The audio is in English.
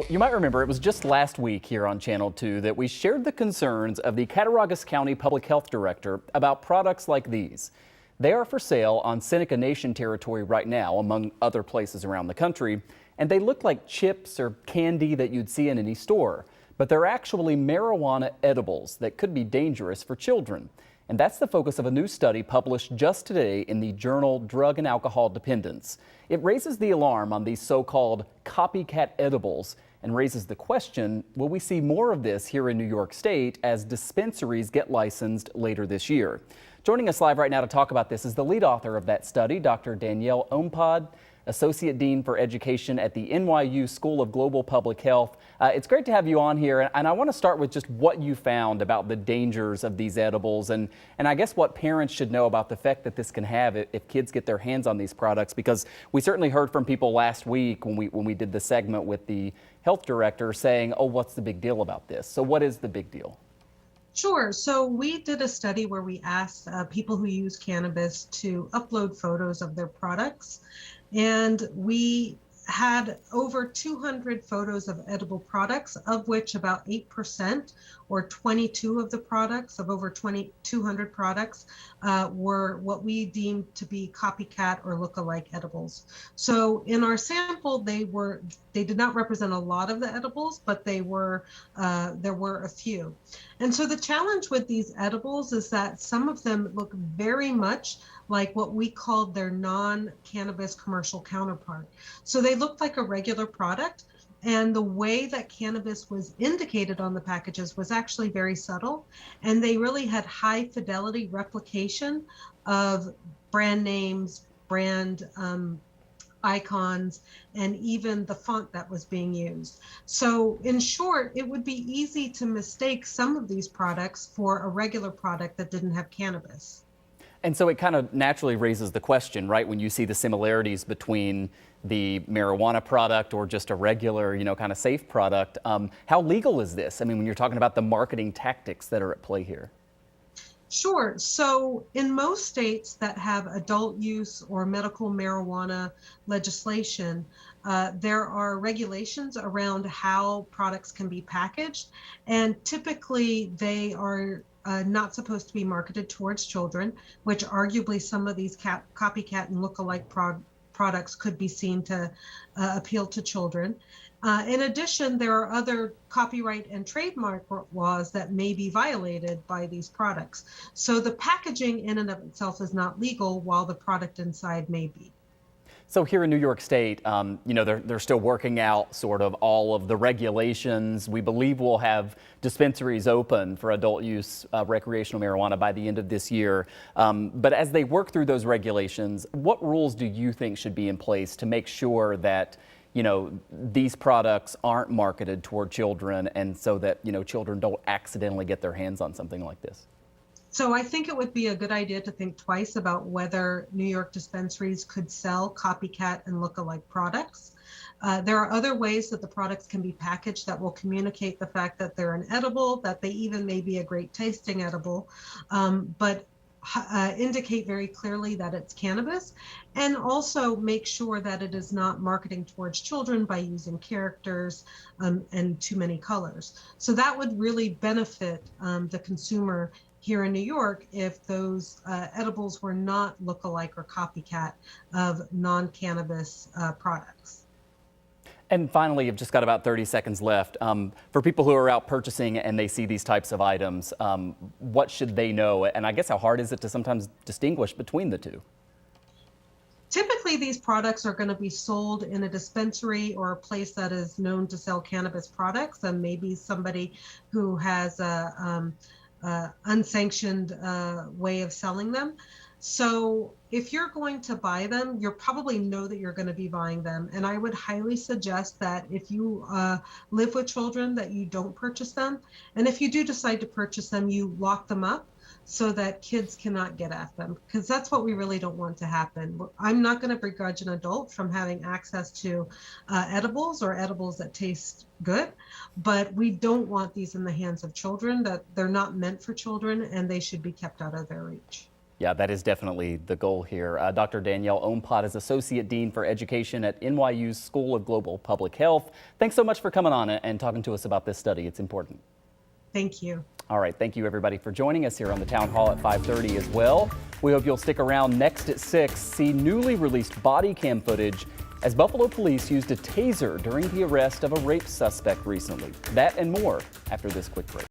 You might remember it was just last week here on Channel 2 that we shared the concerns of the Cattaraugus County Public Health Director about products like these. They are for sale on Seneca Nation territory right now, among other places around the country, and they look like chips or candy that you'd see in any store. But they're actually marijuana edibles that could be dangerous for children. And that's the focus of a new study published just today in the journal Drug and Alcohol Dependence. It raises the alarm on these so-called copycat edibles and raises the question, will we see more of this here in New York State as dispensaries get licensed later this year? Joining us live right now to talk about this is the lead author of that study, Dr. Danielle Ompad, Associate Dean for Education at the NYU School of Global Public Health. It's great to have you on here, and I want to start with just what you found about the dangers of these edibles and I guess what parents should know about the effect that this can have if kids get their hands on these products, because we certainly heard from people last week when we did the segment with the health director saying, oh, what's the big deal about this? So what is the big deal? Sure. So we did a study where we asked people who use cannabis to upload photos of their products. And we had over 200 photos of edible products, of which about 8% or 22 of the products of over 200 products were what we deemed to be copycat or look-alike edibles. So in our sample, they did not represent a lot of the edibles, but there were a few. And so the challenge with these edibles is that some of them look very much like what we called their non-cannabis commercial counterpart. So they looked like a regular product, and the way that cannabis was indicated on the packages was actually very subtle, and they really had high fidelity replication of brand names, brand icons, and even the font that was being used. So in short, it would be easy to mistake some of these products for a regular product that didn't have cannabis. And so it kind of naturally raises the question, right, when you see the similarities between the marijuana product or just a regular, kind of safe product, how legal is this? I mean, when you're talking about the marketing tactics that are at play here. Sure. So in most states that have adult use or medical marijuana legislation, there are regulations around how products can be packaged, and typically they are not supposed to be marketed towards children, which arguably some of these copycat and look-alike products could be seen to appeal to children. In addition, there are other copyright and trademark laws that may be violated by these products. So the packaging in and of itself is not legal, while the product inside may be. So here in New York State, they're still working out sort of all of the regulations. We believe we'll have dispensaries open for adult use recreational marijuana by the end of this year. But as they work through those regulations, what rules do you think should be in place to make sure that these products aren't marketed toward children, and so that, children don't accidentally get their hands on something like this? So I think it would be a good idea to think twice about whether New York dispensaries could sell copycat and look-alike products. There are other ways that the products can be packaged that will communicate the fact that they're an edible, that they even may be a great tasting edible, but indicate very clearly that it's cannabis, and also make sure that it is not marketing towards children by using characters and too many colors. So that would really benefit the consumer here in New York if those edibles were not look-alike or copycat of non-cannabis products. And finally, you've just got about 30 seconds left. For people who are out purchasing and they see these types of items, what should they know? And I guess how hard is it to sometimes distinguish between the two? Typically, these products are going to be sold in a dispensary or a place that is known to sell cannabis products, and maybe somebody who has a unsanctioned way of selling them. So if you're going to buy them, you probably know that you're going to be buying them. And I would highly suggest that if you live with children, that you don't purchase them. And if you do decide to purchase them, you lock them up so that kids cannot get at them, because that's what we really don't want to happen. I'm not going to begrudge an adult from having access to edibles or edibles that taste good, but we don't want these in the hands of children. That they're not meant for children, and they should be kept out of their reach. Yeah, that is definitely the goal here. Dr. Danielle Ompad is Associate Dean for Education at NYU's School of Global Public Health. Thanks so much for coming on and talking to us about this study. It's important. Thank you. All right, thank you everybody for joining us here on the Town Hall at 5:30 as well. We hope you'll stick around. Next at 6, see newly released body cam footage as Buffalo police used a taser during the arrest of a rape suspect recently. That and more after this quick break.